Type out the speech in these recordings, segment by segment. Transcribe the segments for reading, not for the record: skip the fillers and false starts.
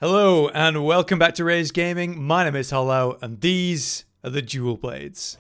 Hello and welcome back to Rage Gaming. My name is Hollow and these are the Dual Blades.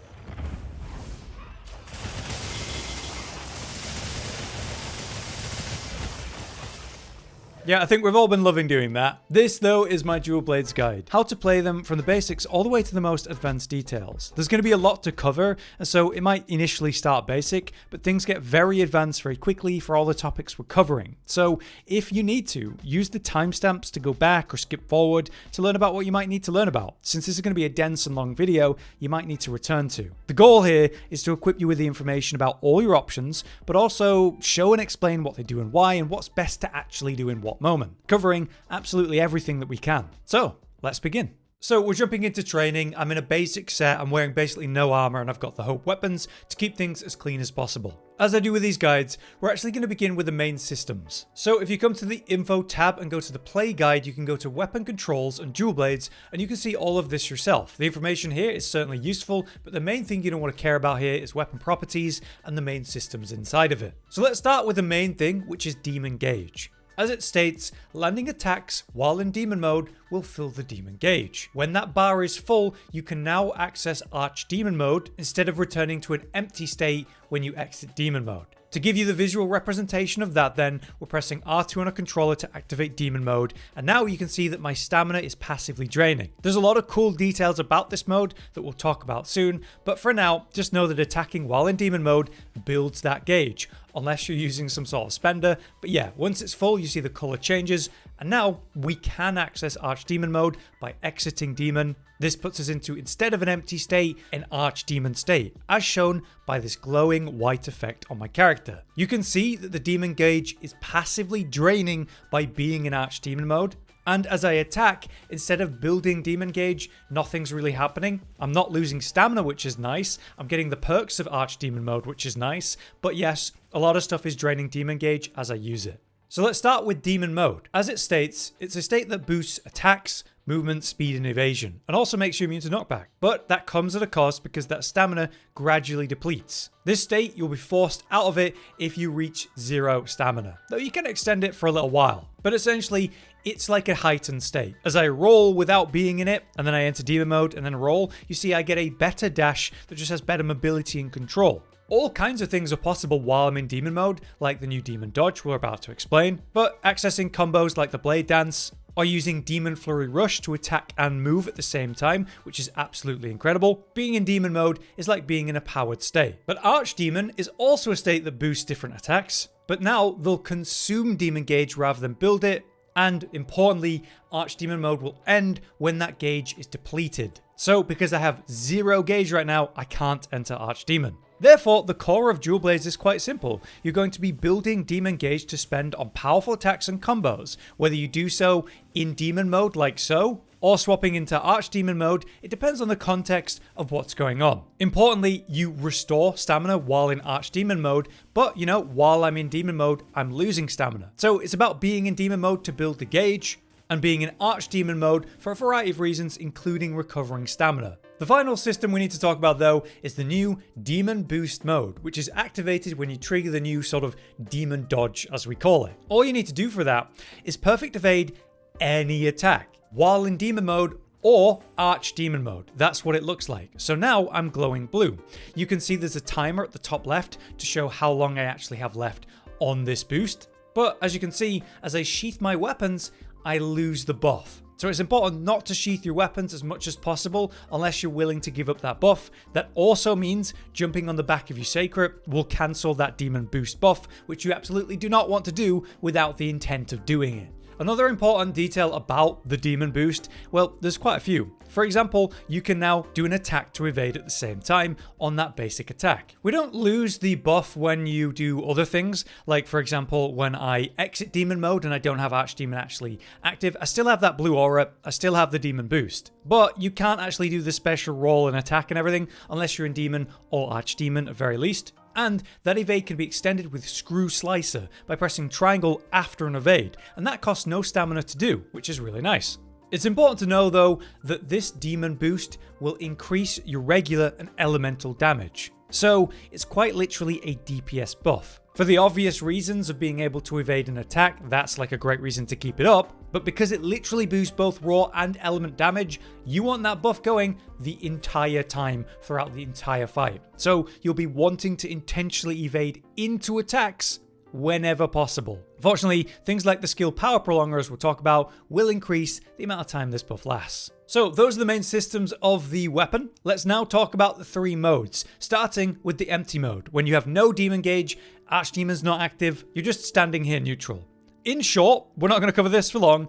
Yeah, I think we've all been loving doing that. This, though, is my Dual Blades guide. How to play them from the basics all the way to the most advanced details. There's going to be a lot to cover, and so it might initially start basic, but things get very advanced very quickly for all the topics we're covering. So if you need to, use the timestamps to go back or skip forward to learn about what you might need to learn about. Since this is going to be a dense and long video, you might need to return to. The goal here is to equip you with the information about all your options, but also show and explain what they do and why, and what's best to actually do in what moment, covering absolutely everything that we can. So let's begin. So we're jumping into training. I'm in a basic set. I'm wearing basically no armor and I've got the hope weapons to keep things as clean as possible. As I do with these guides, we're actually going to begin with the main systems. So if you come to the info tab and go to the play guide, you can go to weapon controls and dual blades and you can see all of this yourself. The information here is certainly useful, but the main thing you don't want to care about here is weapon properties and the main systems inside of it. So let's start with the main thing, which is demon gauge. As it states, landing attacks while in demon mode will fill the demon gauge. When that bar is full, you can now access archdemon mode instead of returning to an empty state when you exit demon mode. To give you the visual representation of that then, we're pressing R2 on a controller to activate demon mode, and now you can see that my stamina is passively draining. There's a lot of cool details about this mode that we'll talk about soon, but for now, just know that attacking while in demon mode builds that gauge, unless you're using some sort of spender. But yeah, once it's full, you see the color changes, and now we can access archdemon mode by exiting demon. This puts us into, instead of an empty state, an archdemon state, as shown by this glowing white effect on my character. You can see that the demon gauge is passively draining by being in archdemon mode. And as I attack, instead of building demon gauge, nothing's really happening. I'm not losing stamina, which is nice. I'm getting the perks of archdemon mode, which is nice. But yes, a lot of stuff is draining demon gauge as I use it. So let's start with demon mode. As it states, it's a state that boosts attacks, movement, speed, and evasion, and also makes you immune to knockback. But that comes at a cost because that stamina gradually depletes. This state, you'll be forced out of it if you reach 0 stamina, though you can extend it for a little while. But essentially, it's like a heightened state. As I roll without being in it, and then I enter demon mode and then roll, you see I get a better dash that just has better mobility and control. All kinds of things are possible while I'm in demon mode, like the new demon dodge we're about to explain, but accessing combos like the blade dance, or using demon flurry rush to attack and move at the same time, which is absolutely incredible. Being in demon mode is like being in a powered state. But archdemon is also a state that boosts different attacks, but now they'll consume demon gauge rather than build it, and importantly, archdemon mode will end when that gauge is depleted. So because I have 0 gauge right now, I can't enter archdemon. Therefore, the core of Dual Blades is quite simple. You're going to be building demon gauge to spend on powerful attacks and combos. Whether you do so in demon mode like so, or swapping into archdemon mode, it depends on the context of what's going on. Importantly, you restore stamina while in archdemon mode, but you know, while I'm in demon mode, I'm losing stamina. So it's about being in demon mode to build the gauge, and being in archdemon mode for a variety of reasons, including recovering stamina. The final system we need to talk about though is the new demon boost mode, which is activated when you trigger the new sort of demon dodge, as we call it. All you need to do for that is perfect evade any attack while in demon mode or archdemon mode. That's what it looks like. So now I'm glowing blue. You can see there's a timer at the top left to show how long I actually have left on this boost. But as you can see, as I sheath my weapons, I lose the buff. So it's important not to sheath your weapons as much as possible unless you're willing to give up that buff. That also means jumping on the back of your seikret will cancel that demon boost buff, which you absolutely do not want to do without the intent of doing it. Another important detail about the demon boost, well, there's quite a few. For example, you can now do an attack to evade at the same time on that basic attack. We don't lose the buff when you do other things, like for example, when I exit demon mode and I don't have archdemon actually active, I still have that blue aura, I still have the demon boost. But you can't actually do the special roll and attack and everything unless you're in demon or archdemon at very least. And that evade can be extended with Screw Slicer by pressing triangle after an evade, and that costs no stamina to do, which is really nice. It's important to know though that this demon boost will increase your regular and elemental damage. So it's quite literally a DPS buff. For the obvious reasons of being able to evade an attack, that's like a great reason to keep it up. But because it literally boosts both raw and element damage, you want that buff going the entire time throughout the entire fight. So you'll be wanting to intentionally evade into attacks whenever possible. Fortunately, things like the skill power prolongers we'll talk about will increase the amount of time this buff lasts. So those are the main systems of the weapon. Let's now talk about the 3 modes, starting with the empty mode. When you have no demon gauge, archdemon's not active, you're just standing here neutral. In short, we're not going to cover this for long,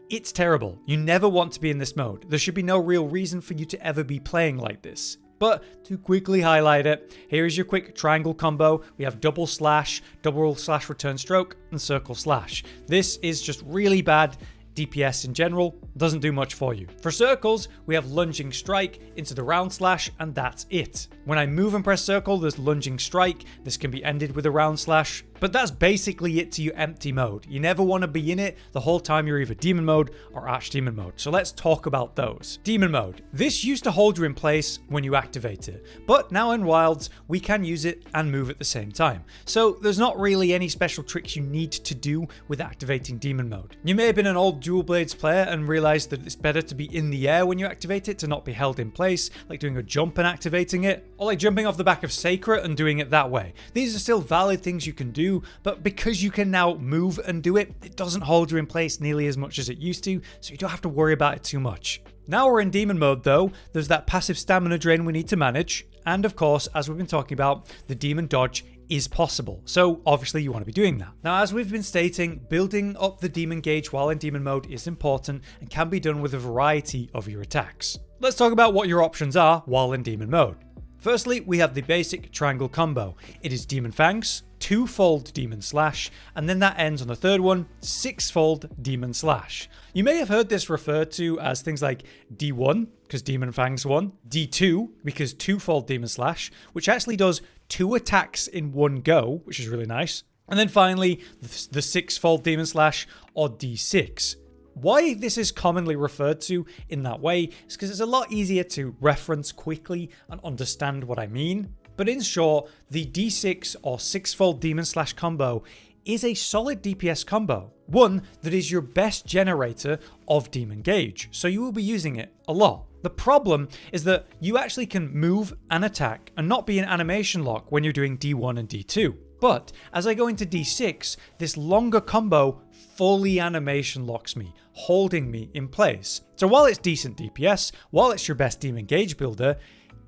it's terrible. You never want to be in this mode. There should be no real reason for you to ever be playing like this. But to quickly highlight it, here is your quick triangle combo. We have double slash return stroke, and circle slash. This is just really bad DPS in general, doesn't do much for you. For circles, we have lunging strike into the round slash, and that's it. When I move and press circle, there's lunging strike. This can be ended with a round slash, but that's basically it to your empty mode. You never want to be in it the whole time you're either demon mode or archdemon mode. So let's talk about those. Demon mode. This used to hold you in place when you activate it, but now in wilds, we can use it and move at the same time. So there's not really any special tricks you need to do with activating demon mode. You may have been an old dual blades player and realized that it's better to be in the air when you activate it to not be held in place, like doing a jump and activating it, or like jumping off the back of Seikret and doing it that way. These are still valid things you can do, but because you can now move and do it, it doesn't hold you in place nearly as much as it used to, so you don't have to worry about it too much. Now we're in demon mode though, there's that passive stamina drain we need to manage, and of course, as we've been talking about, the demon dodge is possible. So obviously you want to be doing that. Now, as we've been stating, building up the demon gauge while in demon mode is important and can be done with a variety of your attacks. Let's talk about what your options are while in demon mode. Firstly, we have the basic triangle combo. It is Demon Fangs, 2-fold Demon Slash, and then that ends on the third one, 6-fold Demon Slash. You may have heard this referred to as things like D1, because Demon Fangs 1, D2, because 2-fold Demon Slash, which actually does 2 attacks in one go, which is really nice. And then finally, the 6-fold Demon Slash, or D6. Why this is commonly referred to in that way is because it's a lot easier to reference quickly and understand what I mean. But in short, the D6 or 6-fold Demon Slash combo is a solid DPS combo. One that is your best generator of Demon Gauge, so you will be using it a lot. The problem is that you actually can move and attack and not be in animation lock when you're doing D1 and D2. But as I go into D6, this longer combo fully animation locks me, holding me in place. So while it's decent DPS, while it's your best Demon Gauge builder,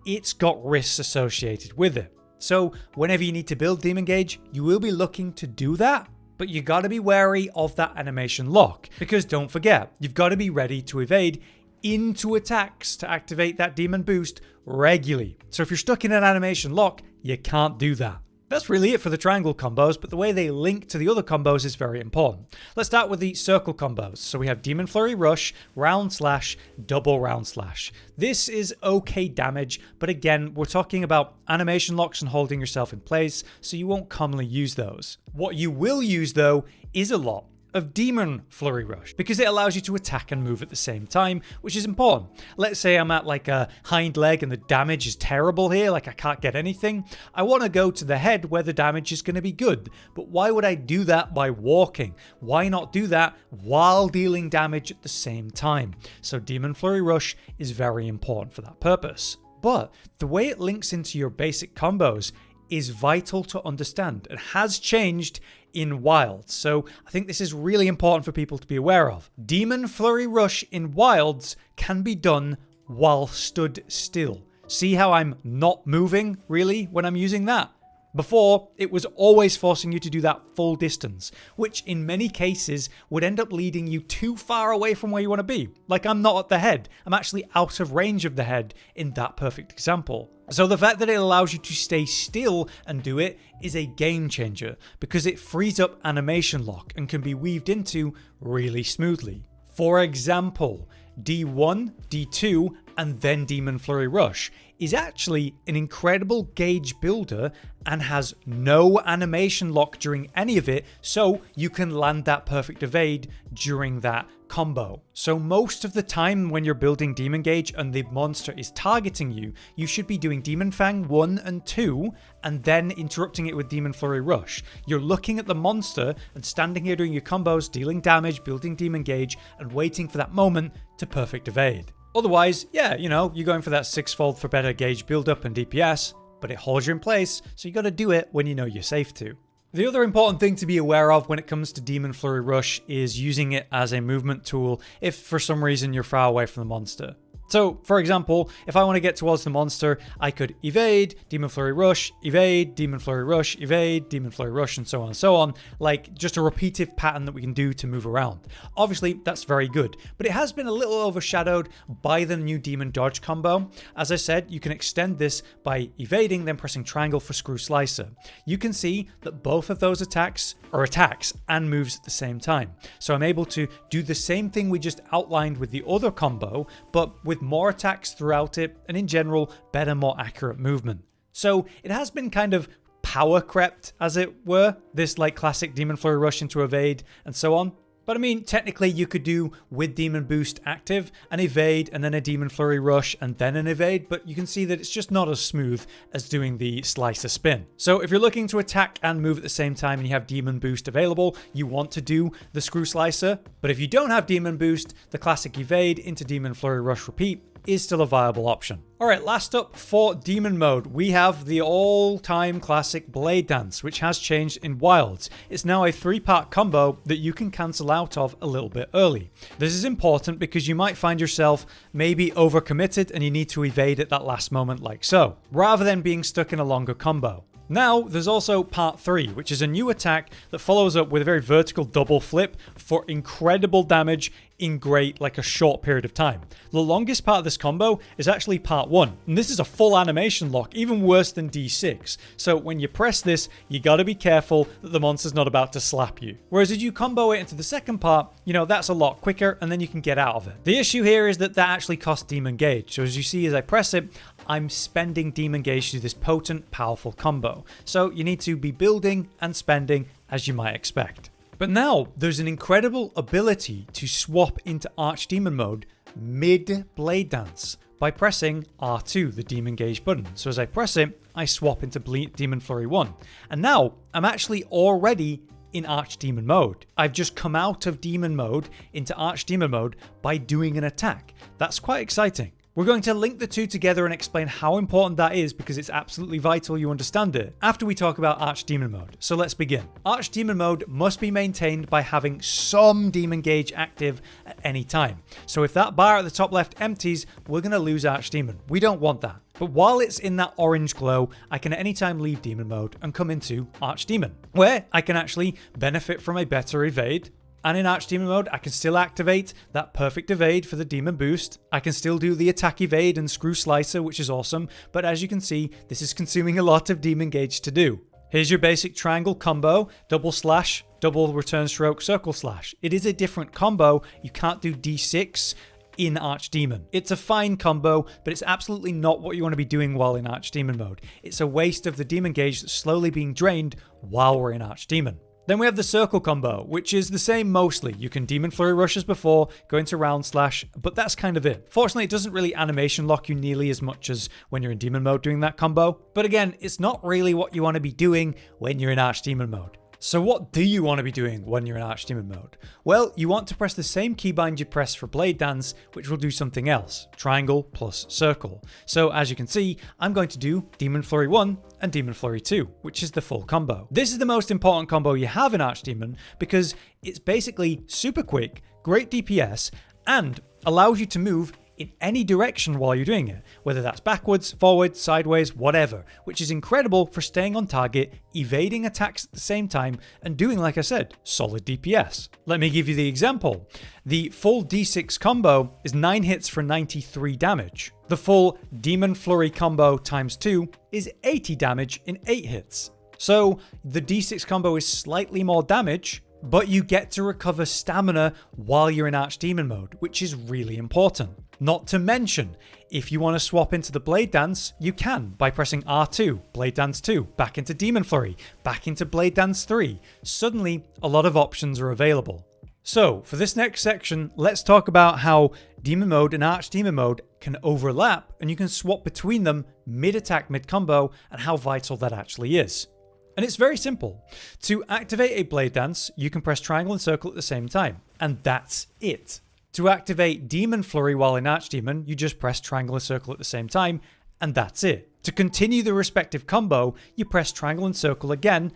it's got risks associated with it. So whenever you need to build Demon Gauge, you will be looking to do that, but you gotta be wary of that animation lock, because don't forget, you've gotta be ready to evade into attacks to activate that demon boost regularly. So if you're stuck in an animation lock, you can't do that. That's really it for the triangle combos, but the way they link to the other combos is very important. Let's start with the circle combos. So we have Demon Flurry Rush, Round Slash, Double Round Slash. This is okay damage, but again, we're talking about animation locks and holding yourself in place, so you won't commonly use those. What you will use though is a lot of Demon Flurry Rush, because it allows you to attack and move at the same time, which is important. Let's say I'm at like a hind leg and the damage is terrible here, like I can't get anything. I want to go to the head where the damage is going to be good, but why would I do that by walking? Why not do that while dealing damage at the same time? So Demon Flurry Rush is very important for that purpose. But the way it links into your basic combos is vital to understand and has changed in wilds, so I think this is really important for people to be aware of. Demon Flurry Rush in wilds can be done while stood still. See how I'm not moving really when I'm using that? Before, it was always forcing you to do that full distance, which in many cases would end up leading you too far away from where you want to be. Like I'm not at the head, I'm actually out of range of the head in that perfect example. So the fact that it allows you to stay still and do it is a game changer, because it frees up animation lock and can be weaved into really smoothly. For example, D1, D2, and then Demon Flurry Rush is actually an incredible gauge builder and has no animation lock during any of it, so you can land that perfect evade during that combo. So most of the time when you're building Demon Gauge and the monster is targeting you, you should be doing Demon Fang 1 and 2 and then interrupting it with Demon Flurry Rush. You're looking at the monster and standing here doing your combos, dealing damage, building Demon Gauge, and waiting for that moment to perfect evade. Otherwise, yeah, you know, you're going for that 6-fold for better gauge buildup and DPS, but it holds you in place, so you gotta do it when you know you're safe to. The other important thing to be aware of when it comes to Demon Flurry Rush is using it as a movement tool if for some reason you're far away from the monster. So, for example, if I want to get towards the monster, I could evade, Demon Flurry Rush, evade, Demon Flurry Rush, evade, Demon Flurry Rush, and so on and so on. Like, just a repetitive pattern that we can do to move around. Obviously, that's very good, but it has been a little overshadowed by the new Demon Dodge combo. As I said, you can extend this by evading, then pressing triangle for Screw Slicer. You can see that both of those attacks are attacks and moves at the same time. So I'm able to do the same thing we just outlined with the other combo, but with more attacks throughout it, and in general, better, more accurate movement. So it has been kind of power crept, as it were, this like classic Demon Flurry Rush into evade and so on. But I mean, technically you could do with Demon Boost active, an evade, and then a Demon Flurry Rush, and then an evade, but you can see that it's just not as smooth as doing the Slicer Spin. So if you're looking to attack and move at the same time and you have Demon Boost available, you want to do the Screw Slicer. But if you don't have Demon Boost, the classic evade into Demon Flurry Rush repeat is still a viable option. Alright, last up for Demon Mode, we have the all-time classic Blade Dance, which has changed in Wilds. It's now a 3-part combo that you can cancel out of a little bit early. This is important because you might find yourself maybe overcommitted and you need to evade at that last moment like so, rather than being stuck in a longer combo. Now, there's also part 3, which is a new attack that follows up with a very vertical double flip for incredible damage in a short period of time. The longest part of this combo is actually part 1, and this is a full animation lock, even worse than D6. So when you press this, you gotta be careful that the monster's not about to slap you. Whereas if you combo it into the second part, you know, that's a lot quicker, and then you can get out of it. The issue here is that actually costs Demon Gauge. So as you see as I press it, I'm spending Demon Gauge to do this potent, powerful combo. So you need to be building and spending as you might expect. But now there's an incredible ability to swap into Archdemon mode mid Blade Dance by pressing R2, the Demon Gauge button. So as I press it, I swap into Demon Flurry 1. And now I'm actually already in Archdemon mode. I've just come out of Demon mode into Archdemon mode by doing an attack. That's quite exciting. We're going to link the two together and explain how important that is because it's absolutely vital you understand it after we talk about Archdemon mode. So let's begin. Archdemon mode must be maintained by having some Demon Gauge active at any time. So if that bar at the top left empties, we're going to lose Archdemon. We don't want that. But while it's in that orange glow, I can at any time leave Demon mode and come into Archdemon, where I can actually benefit from a better evade. And in Archdemon mode, I can still activate that perfect evade for the Demon Boost. I can still do the attack evade and Screw Slicer, which is awesome. But as you can see, this is consuming a lot of Demon Gauge to do. Here's your basic triangle combo, double slash, double return stroke, circle slash. It is a different combo. You can't do D6 in Archdemon. It's a fine combo, but it's absolutely not what you want to be doing while in Archdemon mode. It's a waste of the Demon Gauge that's slowly being drained while we're in Archdemon. Then we have the circle combo, which is the same mostly. You can Demon Flurry Rush as before, go into round slash, but that's kind of it. Fortunately, it doesn't really animation lock you nearly as much as when you're in Demon mode doing that combo. But again, it's not really what you want to be doing when you're in Archdemon mode. So what do you want to be doing when you're in Archdemon mode? Well, you want to press the same keybind you press for Blade Dance, which will do something else. Triangle plus circle. So as you can see, I'm going to do Demon Flurry 1 and Demon Flurry 2, which is the full combo. This is the most important combo you have in Archdemon because it's basically super quick, great DPS, and allows you to move in any direction while you're doing it, whether that's backwards, forwards, sideways, whatever, which is incredible for staying on target, evading attacks at the same time, and doing, like I said, solid DPS. Let me give you the example. The full D6 combo is 9 hits for 93 damage. The full Demon Flurry combo times 2 is 80 damage in 8 hits. So the D6 combo is slightly more damage, but you get to recover stamina while you're in archdemon mode, which is really important. Not to mention, if you want to swap into the blade dance, you can by pressing R2, blade dance 2, back into demon flurry, back into blade dance 3. Suddenly, a lot of options are available. So, for this next section, let's talk about how demon mode and archdemon mode can overlap and you can swap between them mid-attack, mid-combo, and how vital that actually is. And it's very simple. To activate a blade dance, you can press triangle and circle at the same time, and that's it. To activate demon flurry while in archdemon, you just press triangle and circle at the same time, and that's it. To continue the respective combo, you press triangle and circle again,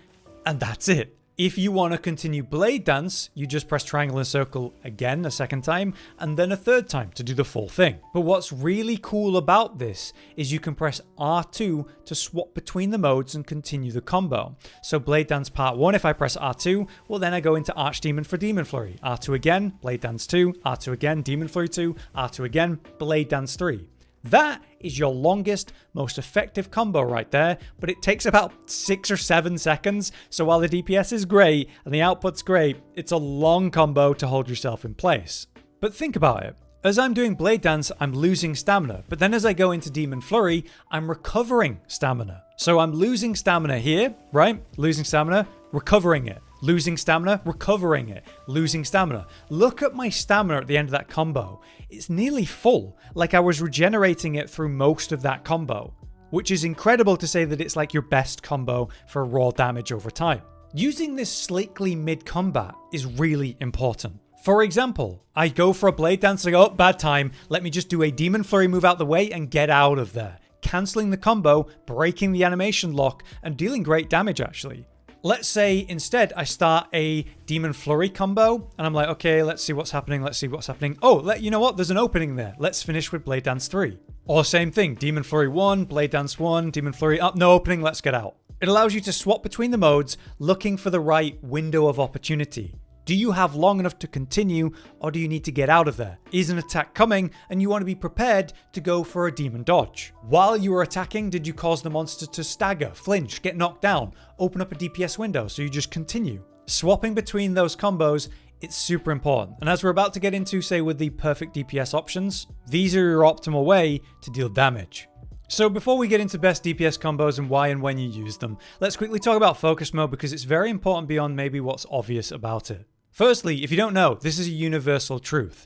and that's it. If you want to continue blade dance, you just press triangle and circle again a second time, and then a third time to do the full thing. But what's really cool about this is you can press R2 to swap between the modes and continue the combo. So blade dance part 1, if I press R2, well then I go into archdemon for demon flurry. R2 again, blade dance 2, R2 again, demon flurry 2, R2 again, blade dance 3. That is your longest, most effective combo right there, but it takes about 6 or 7 seconds, so while the DPS is great and the output's great, it's a long combo to hold yourself in place. But think about it. As I'm doing blade dance, I'm losing stamina, but then as I go into demon flurry, I'm recovering stamina. So I'm losing stamina here, right? Losing stamina, recovering it. Losing stamina, recovering it, losing stamina. Look at my stamina at the end of that combo. It's nearly full, like I was regenerating it through most of that combo, which is incredible to say that it's like your best combo for raw damage over time. Using this slickly mid-combat is really important. For example, I go for a blade dance and I go, oh, bad time, let me just do a demon flurry move out the way and get out of there. Cancelling the combo, breaking the animation lock, and dealing great damage actually. Let's say instead I start a demon flurry combo and I'm like, okay, let's see what's happening. Oh, you know what? There's an opening there. Let's finish with blade dance 3. Or same thing, demon flurry 1, blade dance 1, demon flurry up, no opening, let's get out. It allows you to swap between the modes, looking for the right window of opportunity. Do you have long enough to continue, or do you need to get out of there? Is an attack coming, and you want to be prepared to go for a demon dodge? While you were attacking, did you cause the monster to stagger, flinch, get knocked down, open up a DPS window, so you just continue? Swapping between those combos, it's super important. And as we're about to get into, say, with the perfect DPS options, these are your optimal way to deal damage. So before we get into best DPS combos and why and when you use them, let's quickly talk about focus mode because it's very important beyond maybe what's obvious about it. Firstly, if you don't know, this is a universal truth.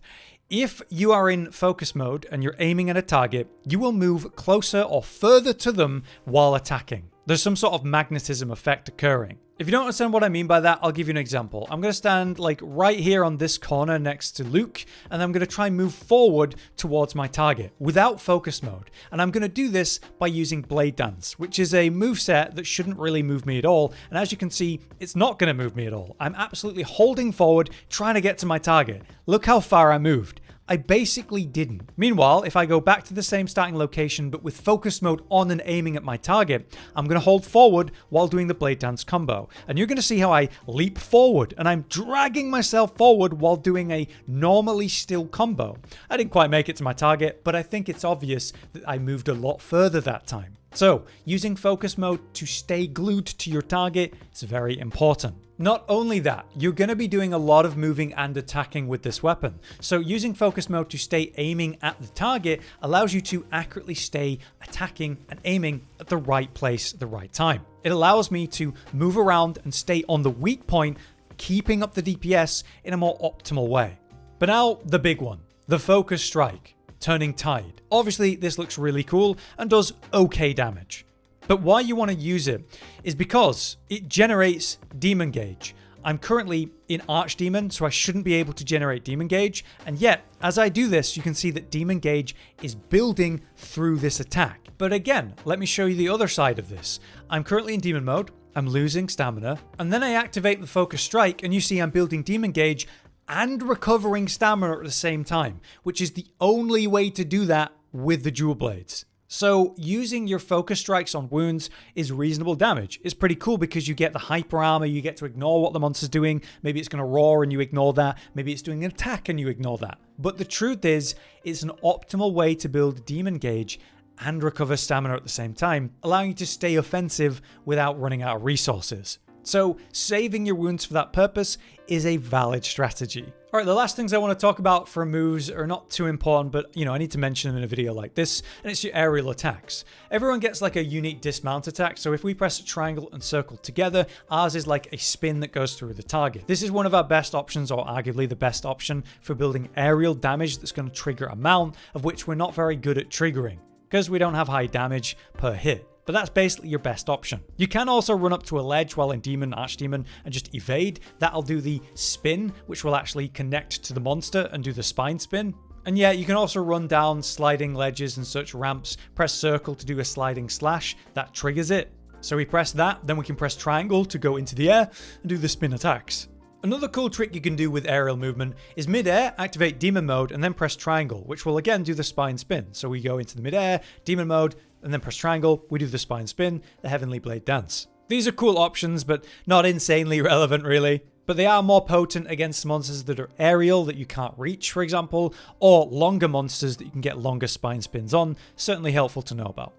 If you are in focus mode and you're aiming at a target, you will move closer or further to them while attacking. There's some sort of magnetism effect occurring. If you don't understand what I mean by that, I'll give you an example. I'm going to stand like right here on this corner next to Luke, and I'm going to try and move forward towards my target without focus mode. And I'm going to do this by using Blade Dance, which is a moveset that shouldn't really move me at all. And as you can see, it's not going to move me at all. I'm absolutely holding forward, trying to get to my target. Look how far I moved. I basically didn't. Meanwhile, if I go back to the same starting location but with focus mode on and aiming at my target, I'm going to hold forward while doing the Blade Dance combo. And you're going to see how I leap forward and I'm dragging myself forward while doing a normally still combo. I didn't quite make it to my target, but I think it's obvious that I moved a lot further that time. So, using focus mode to stay glued to your target is very important. Not only that, you're going to be doing a lot of moving and attacking with this weapon. So using focus mode to stay aiming at the target allows you to accurately stay attacking and aiming at the right place at the right time. It allows me to move around and stay on the weak point, keeping up the DPS in a more optimal way. But now the big one, the focus strike, turning tide. Obviously this looks really cool and does okay damage. But why you want to use it is because it generates demon gauge. I'm currently in archdemon, so I shouldn't be able to generate demon gauge. And yet, as I do this, you can see that demon gauge is building through this attack. But again, let me show you the other side of this. I'm currently in demon mode. I'm losing stamina. And then I activate the focus strike and you see I'm building demon gauge and recovering stamina at the same time, which is the only way to do that with the dual blades. So using your focus strikes on wounds is reasonable damage. It's pretty cool because you get the hyper armor, you get to ignore what the monster's doing. Maybe it's going to roar and you ignore that. Maybe it's doing an attack and you ignore that. But the truth is, it's an optimal way to build demon gauge and recover stamina at the same time, allowing you to stay offensive without running out of resources. So saving your wounds for that purpose is a valid strategy. All right, the last things I want to talk about for moves are not too important, but I need to mention them in a video like this, and it's your aerial attacks. Everyone gets like a unique dismount attack, so if we press triangle and circle together, ours is like a spin that goes through the target. This is one of our best options, or arguably the best option for building aerial damage that's going to trigger a mount, of which we're not very good at triggering, because we don't have high damage per hit. But that's basically your best option. You can also run up to a ledge while in Demon, Archdemon, and just evade. That'll do the spin, which will actually connect to the monster and do the spine spin. And yeah, you can also run down sliding ledges and such ramps, press circle to do a sliding slash, that triggers it. So we press that, then we can press triangle to go into the air and do the spin attacks. Another cool trick you can do with aerial movement is mid-air, activate demon mode, and then press triangle, which will again do the spine spin. So we go into the mid-air, demon mode, and then press triangle, we do the spine spin, the heavenly blade dance. These are cool options, but not insanely relevant really. But they are more potent against monsters that are aerial that you can't reach, for example, or longer monsters that you can get longer spine spins on. Certainly helpful to know about.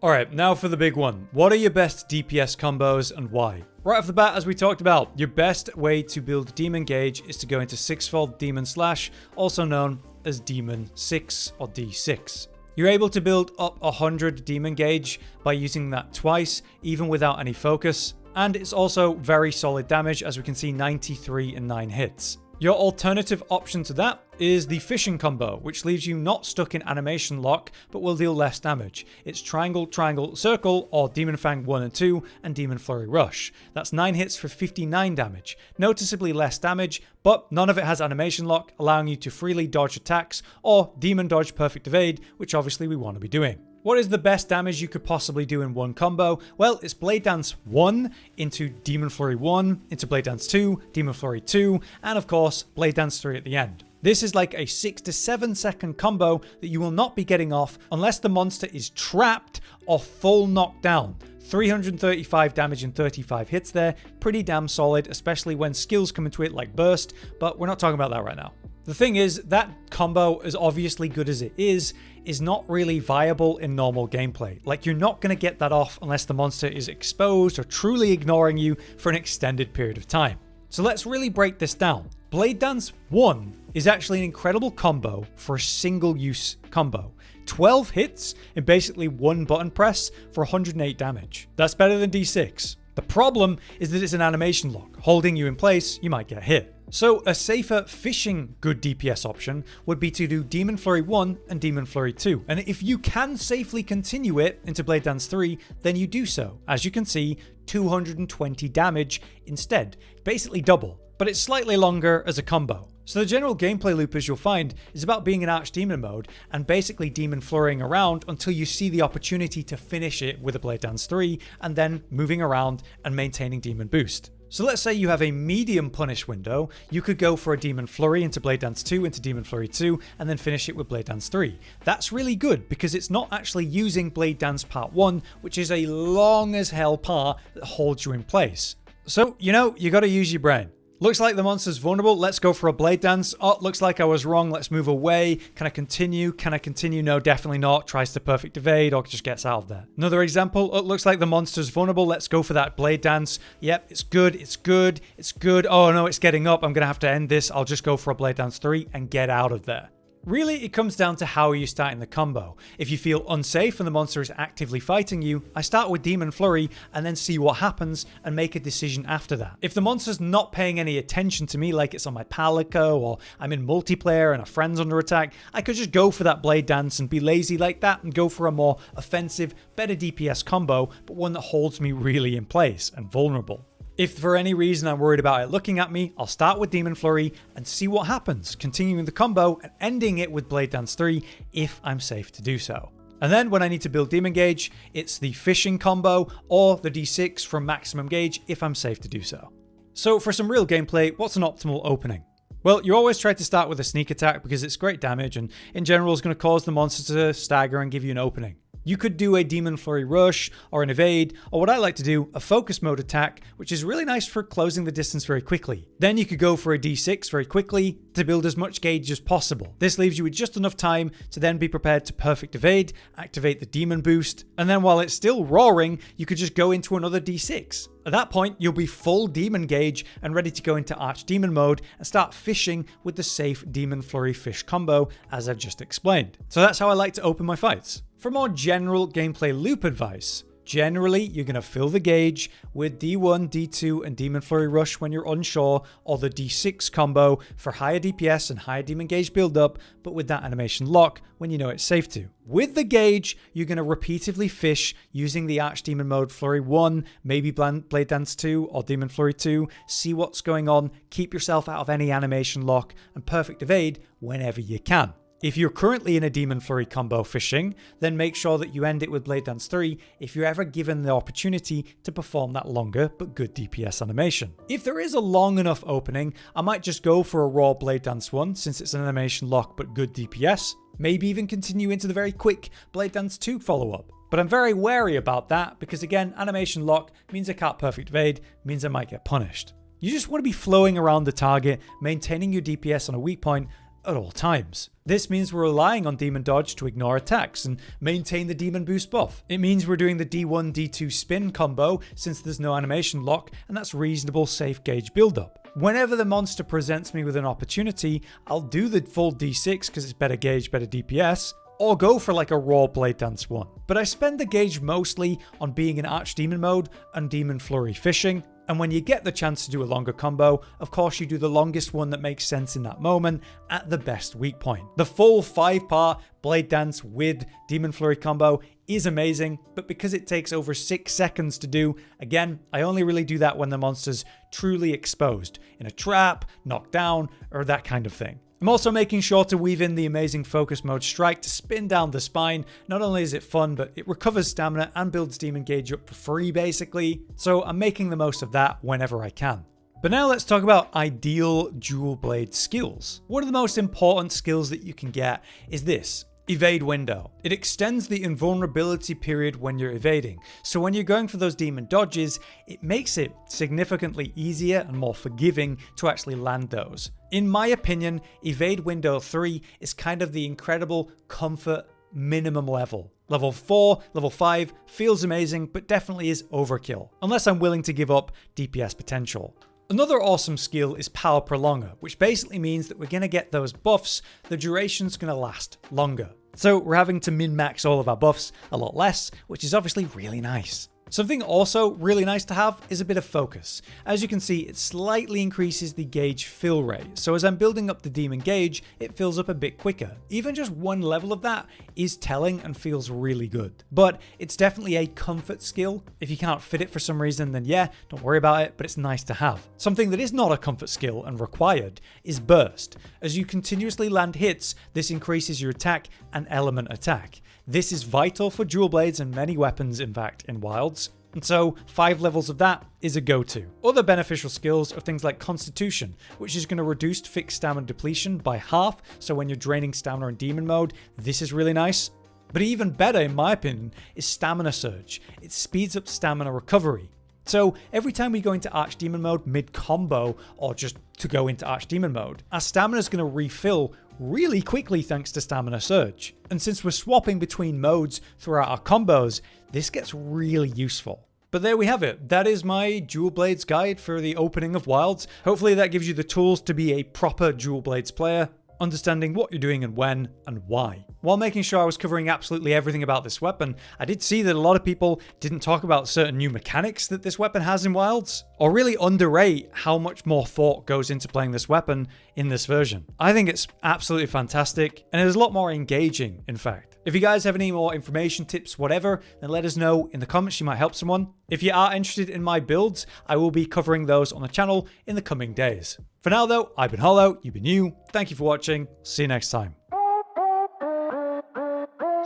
Alright, now for the big one. What are your best DPS combos and why? Right off the bat, as we talked about, your best way to build Demon Gauge is to go into sixfold Demon Slash, also known as Demon 6 or D6. You're able to build up 100 Demon Gauge by using that twice, even without any focus, and it's also very solid damage, as we can see 93 and 9 hits. Your alternative option to that is the fishing combo, which leaves you not stuck in animation lock, but will deal less damage. It's triangle, triangle, circle, or Demon Fang 1 and 2, and Demon Flurry Rush. That's 9 hits for 59 damage. Noticeably less damage, but none of it has animation lock, allowing you to freely dodge attacks, or Demon Dodge Perfect Evade, which obviously we want to be doing. What is the best damage you could possibly do in one combo? Well, it's Blade Dance 1 into Demon Flurry 1, into Blade Dance 2, Demon Flurry 2, and of course, Blade Dance 3 at the end. This is like a 6 to 7 second combo that you will not be getting off unless the monster is trapped or full knockdown. 335 damage and 35 hits there, pretty damn solid, especially when skills come into it like Burst, but we're not talking about that right now. The thing is, that combo, as obviously good as it is not really viable in normal gameplay. Like, you're not going to get that off unless the monster is exposed or truly ignoring you for an extended period of time. So let's really break this down. Blade Dance 1 is actually an incredible combo for a single use combo. 12 hits in basically one button press for 108 damage. That's better than D6. The problem is that it's an animation lock. Holding you in place, you might get hit. So a safer fishing good DPS option would be to do Demon Flurry 1 and Demon Flurry 2. And if you can safely continue it into Blade Dance 3, then you do so. As you can see, 220 damage instead. Basically double, but it's slightly longer as a combo. So the general gameplay loop, as you'll find, is about being in Archdemon mode and basically demon flurrying around until you see the opportunity to finish it with a Blade Dance 3 and then moving around and maintaining demon boost. So let's say you have a medium punish window, you could go for a Demon Flurry into Blade Dance 2 into Demon Flurry 2 and then finish it with Blade Dance 3. That's really good because it's not actually using Blade Dance Part 1, which is a long as hell part that holds you in place. So, you gotta use your brain. Looks like the monster's vulnerable. Let's go for a Blade Dance. Oh, looks like I was wrong. Let's move away. Can I continue? Can I continue? No, definitely not. Tries to perfect evade or just gets out of there. Another example. Oh, looks like the monster's vulnerable. Let's go for that Blade Dance. Yep, it's good. It's good. It's good. Oh no, it's getting up. I'm going to have to end this. I'll just go for a Blade Dance 3 and get out of there. Really, it comes down to how you start in the combo. If you feel unsafe and the monster is actively fighting you, I start with Demon Flurry and then see what happens and make a decision after that. If the monster's not paying any attention to me, like it's on my palico or I'm in multiplayer and a friend's under attack, I could just go for that Blade Dance and be lazy like that and go for a more offensive, better DPS combo, but one that holds me really in place and vulnerable. If for any reason I'm worried about it looking at me, I'll start with Demon Flurry and see what happens, continuing the combo and ending it with Blade Dance 3 if I'm safe to do so. And then when I need to build Demon Gauge, it's the fishing combo or the D6 from maximum gauge if I'm safe to do so. So for some real gameplay, what's an optimal opening? Well, you always try to start with a sneak attack because it's great damage and in general is going to cause the monster to stagger and give you an opening. You could do a Demon Flurry Rush or an Evade, or what I like to do, a Focus Mode attack, which is really nice for closing the distance very quickly. Then you could go for a D6 very quickly to build as much gauge as possible. This leaves you with just enough time to then be prepared to Perfect Evade, activate the Demon Boost, and then while it's still roaring, you could just go into another D6. At that point, you'll be full demon gauge and ready to go into archdemon mode and start fishing with the safe demon flurry fish combo as I've just explained. So that's how I like to open my fights. For more general gameplay loop advice, generally, you're going to fill the gauge with D1, D2, and Demon Flurry Rush when you're unsure, or the D6 combo for higher DPS and higher demon gauge buildup, but with that animation lock when you know it's safe to. With the gauge, you're going to repeatedly fish using the Archdemon mode Flurry 1, maybe Blade Dance 2, or Demon Flurry 2, see what's going on, keep yourself out of any animation lock, and perfect evade whenever you can. If you're currently in a Demon Flurry combo fishing, then make sure that you end it with Blade Dance 3 if you're ever given the opportunity to perform that longer but good DPS animation. If there is a long enough opening, I might just go for a raw Blade Dance 1 since it's an animation lock but good DPS, maybe even continue into the very quick Blade Dance 2 follow-up. But I'm very wary about that because again, animation lock means I can't perfect evade, means I might get punished. You just want to be flowing around the target, maintaining your DPS on a weak point at all times. This means we're relying on demon dodge to ignore attacks and maintain the demon boost buff. It means we're doing the D1 D2 spin combo since there's no animation lock and that's reasonable safe gauge buildup. Whenever the monster presents me with an opportunity, I'll do the full D6 because it's better gauge, better DPS, or go for like a raw Blade Dance 1. But I spend the gauge mostly on being in Archdemon mode and Demon Flurry fishing, and when you get the chance to do a longer combo, of course you do the longest one that makes sense in that moment at the best weak point. The full 5-part Blade Dance with Demon Flurry combo is amazing, but because it takes over 6 seconds to do, again, I only really do that when the monster's truly exposed, in a trap, knocked down, or that kind of thing. I'm also making sure to weave in the amazing focus mode strike to spin down the spine. Not only is it fun, but it recovers stamina and builds demon gauge up for free basically, so I'm making the most of that whenever I can. But now let's talk about ideal dual blade skills. One of the most important skills that you can get is this: evade window. It extends the invulnerability period when you're evading. So when you're going for those demon dodges, it makes it significantly easier and more forgiving to actually land those. In my opinion, evade window 3 is kind of the incredible comfort minimum level. Level 4, level 5 feels amazing, but definitely is overkill, unless I'm willing to give up DPS potential. Another awesome skill is Power Prolonger, which basically means that we're going to get those buffs, the duration's going to last longer. So we're having to min-max all of our buffs a lot less, which is obviously really nice. Something also really nice to have is a bit of focus. As you can see, it slightly increases the gauge fill rate, so as I'm building up the demon gauge, it fills up a bit quicker. Even just one level of that is telling and feels really good. But it's definitely a comfort skill. If you can't fit it for some reason, then yeah, don't worry about it, but it's nice to have. Something that is not a comfort skill and required is burst. As you continuously land hits, this increases your attack and element attack. This is vital for dual blades and many weapons, in fact, in Wilds. And so 5 levels of that is a go-to. Other beneficial skills are things like Constitution, which is going to reduce fixed stamina depletion by half. So when you're draining stamina in demon mode, this is really nice. But even better, in my opinion, is Stamina Surge. It speeds up stamina recovery. So every time we go into Archdemon mode mid-combo, or just to go into Archdemon mode, our stamina is going to refill really quickly thanks to Stamina Surge. And since we're swapping between modes throughout our combos, this gets really useful. But there we have it. That is my Dual Blades guide for the opening of Wilds. Hopefully that gives you the tools to be a proper Dual Blades player, understanding what you're doing and when and why. While making sure I was covering absolutely everything about this weapon, I did see that a lot of people didn't talk about certain new mechanics that this weapon has in Wilds, or really underrate how much more thought goes into playing this weapon in this version. I think it's absolutely fantastic, and it is a lot more engaging, in fact. If you guys have any more information, tips, whatever, then let us know in the comments. You might help someone. If you are interested in my builds, I will be covering those on the channel in the coming days. For now though, I've been Hollow, you've been you. Thank you for watching. See you next time.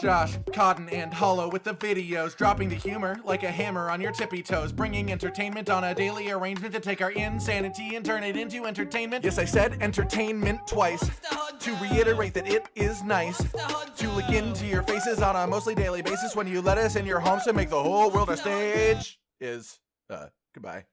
Josh, Cotton, and Hollow with the videos, dropping the humor like a hammer on your tippy toes, bringing entertainment on a daily arrangement to take our insanity and turn it into entertainment. Yes, I said entertainment twice, to reiterate that it is nice to look into your faces on a mostly daily basis when you let us in your homes to make the whole world a stage. Goodbye.